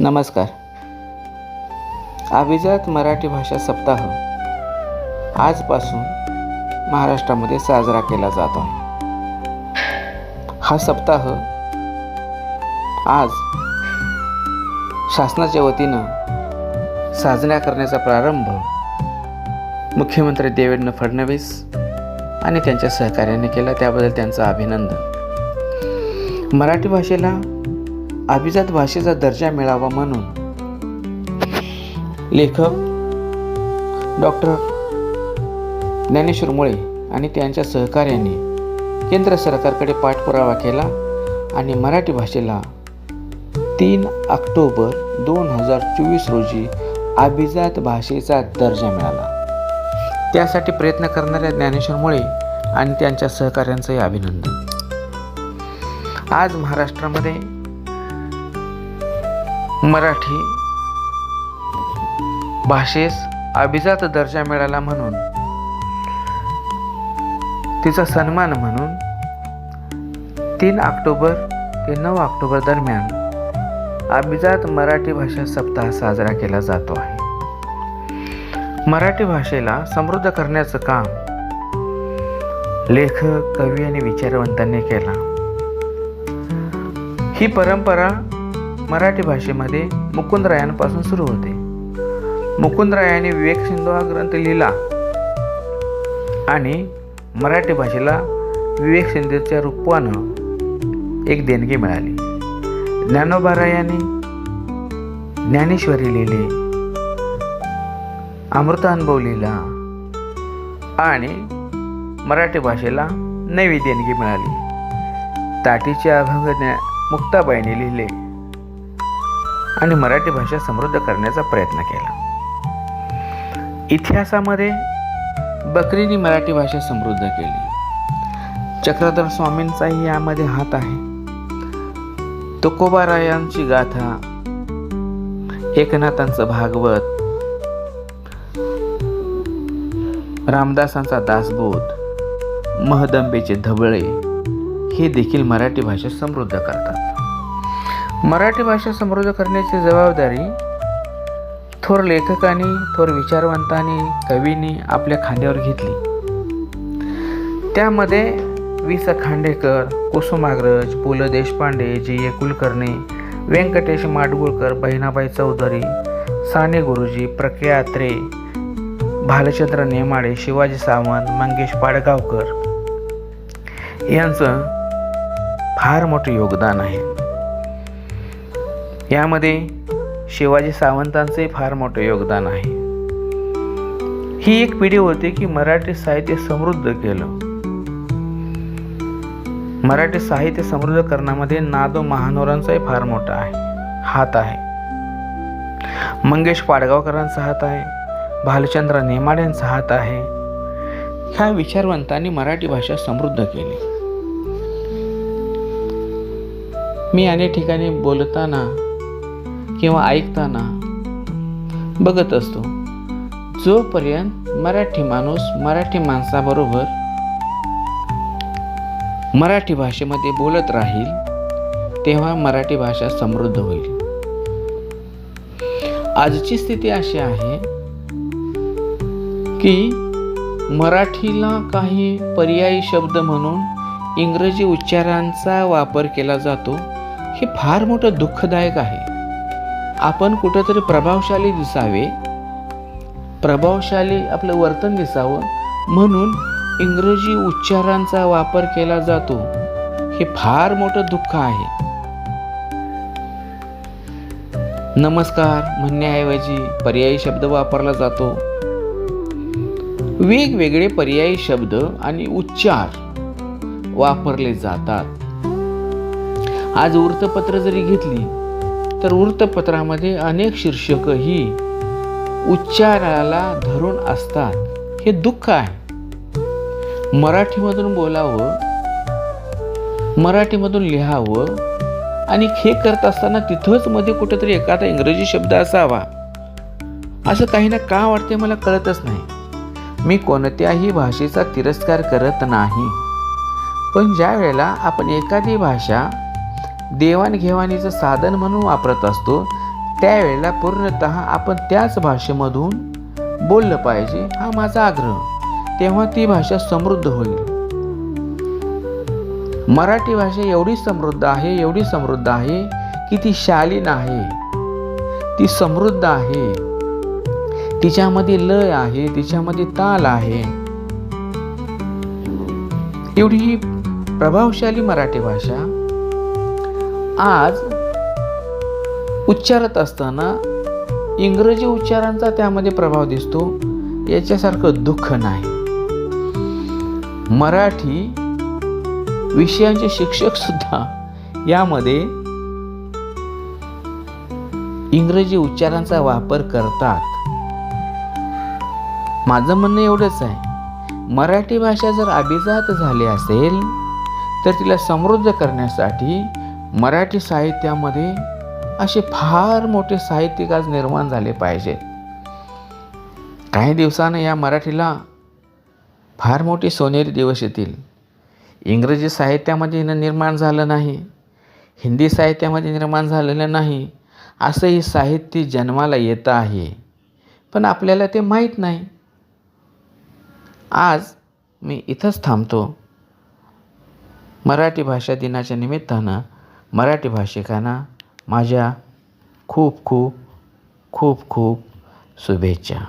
नमस्कार. अभिजात मराठी भाषा सप्ताह आजपासून महाराष्ट्रामध्ये साजरा केला जात आहे. हा सप्ताह आज शासनाच्या वतीनं साजरा करण्याचा प्रारंभ मुख्यमंत्री देवेंद्र फडणवीस आणि त्यांच्या सहकार्याने केला. त्याबद्दल त्यांचं अभिनंदन. मराठी भाषेला अभिजात भाषेचा दर्जा मिळावा म्हणून लेखक डॉक्टर ज्ञानेश्वर मुळे आणि त्यांच्या सहकार्याने केंद्र सरकारकडे पाठपुरावा केला आणि मराठी भाषेला 3 ऑक्टोबर 2024 रोजी अभिजात भाषेचा दर्जा मिळाला. त्यासाठी प्रयत्न करणाऱ्या ज्ञानेश्वर मुळे आणि त्यांच्या सहकार्यांचंही अभिनंदन. आज महाराष्ट्रामध्ये मराठी भाषेस अभिजात दर्जा मिळाला म्हणून तिचा सन्मान म्हणून 3 ऑक्टोबर ते 9 ऑक्टोबर दरम्यान अभिजात मराठी भाषा सप्ताह साजरा केला जातो आहे. मराठी भाषेला समृद्ध करण्याचं काम लेखक, कवी आणि विचारवंतांनी केला. ही परंपरा मराठी भाषेमध्ये मुकुंदरायांपासून सुरू होते. मुकुंदरायांनी विवेक सिंधू हा ग्रंथ लिहिला आणि मराठी भाषेला विवेक सिंधूच्या रूपानं एक देणगी मिळाली. ज्ञानोबारायांनी ज्ञानेश्वरी लिहिली, अमृतानुभव लिहिला आणि मराठी भाषेला नवी देणगी मिळाली. ताटीचे अभंग मुक्ताबाईंनी लिहिले आणि मराठी भाषा समृद्ध करण्याचा प्रयत्न केला. इतिहासामध्ये बकरीने मराठी भाषा समृद्ध केली. चक्रधर स्वामींचाही यामध्ये हात आहे. तुकोबारायांची गाथा, एकनाथांचं भागवत, रामदासांचा दासबोध, महदंबेचे धबळे हे देखील मराठी भाषा समृद्ध करतात. मराठी भाषा समृद्ध करण्याची जबाबदारी थोर लेखकांनी, थोर विचारवंतांनी, कवींनी आपल्या खांद्यावर घेतली. त्यामध्ये वि. स. खांडेकर, कुसुमाग्रज, पु. ल. देशपांडे, जी. ए. कुलकर्णी, व्यंकटेश माडगुळकर, बहिणाबाई चौधरी, साने गुरुजी, प्र. के. अत्रे, भालचंद्र नेमाडे, शिवाजी सावंत, मंगेश पाडगावकर यांचं फार मोठं योगदान आहे. यामध्ये शिवाजी सावंतांचे फार मोठे योगदान आहे. ही एक पिढी होती की मराठी साहित्य समृद्ध केलं. मराठी साहित्य समृद्ध करण्यामध्ये नादो महानोरांचाही फार मोठा हात आहे. मंगेश पाडगावकरांचा हात आहे, भालचंद्र नेमाड्यांचा हात आहे. ह्या विचारवंतांनी मराठी भाषा समृद्ध केली. मी अनेक ठिकाणी बोलताना किंवा ऐकताना बघत असतो, जोपर्यंत मराठी माणूस मराठी माणसाबरोबर मराठी भाषेमध्ये बोलत राहील तेव्हा मराठी भाषा समृद्ध होईल. आजची स्थिती अशी आहे की मराठीला काही पर्यायी शब्द म्हणून इंग्रजी उच्चारांचा वापर केला जातो. हे फार मोठं दुःखदायक आहे. आपण कुठंतरी प्रभावशाली दिसावे, प्रभावशाली आपलं वर्तन दिसावं म्हणून इंग्रजी उच्चारांचा वापर केला जातो. हे फार मोठं दुःख आहे. नमस्कार म्हणण्याऐवजी पर्यायी शब्द वापरला जातो. वेगवेगळे पर्यायी शब्द आणि उच्चार वापरले जातात. आज वृत्तपत्र जरी घेतली तर वृत्तपत्रामध्ये अनेक शीर्षक ही उच्चाराला धरून असतात. हे दुःख आहे. मराठीमधून बोलावं, मराठीमधून लिहावं आणि हे करत असताना तिथंच मध्ये कुठेतरी एखादा इंग्रजी शब्द असावा, असं काही ना का वाटते मला कळतच नाही. मी कोणत्याही भाषेचा तिरस्कार करत नाही, पण ज्या वेळेला आपण एखादी भाषा देवाणघेवाणीचं साधन म्हणून वापरत असतो त्यावेळेला पूर्णतः आपण त्याच भाषेमधून बोललं पाहिजे, हा माझा आग्रह. तेव्हा ती भाषा समृद्ध होईल. मराठी भाषा एवढी समृद्ध आहे की ती शालीन आहे, ती समृद्ध आहे. तिच्यामध्ये लय आहे, तिच्यामध्ये ताल आहे. एवढी ही प्रभावशाली मराठी भाषा आज उच्चारत असताना इंग्रजी उच्चारांचा त्यामध्ये प्रभाव दिसतो. याच्यासारखं दुःख नाही. मराठी विषयांचे शिक्षक सुद्धा यामध्ये इंग्रजी उच्चारांचा वापर करतात. माझं म्हणणं एवढंच आहे, मराठी भाषा जर अभिजात झाली असेल तर तिला समृद्ध करण्यासाठी मराठी साहित्यामध्ये असे फार मोठे साहित्यिक आज निर्माण झाले पाहिजेत. काही दिवसानं या मराठीला फार मोठे सोनेरी दिवस येतील. इंग्रजी साहित्यामध्ये निर्माण झालं नाही, हिंदी साहित्यामध्ये निर्माण झालेलं नाही, असंही साहित्य जन्माला येतं आहे, पण आपल्याला ते माहीत नाही. आज मी इथंच थांबतो. मराठी भाषा दिनाच्या निमित्तानं मराठी भाषिकांना माझ्या खूप खूप खूप खूप शुभेच्छा.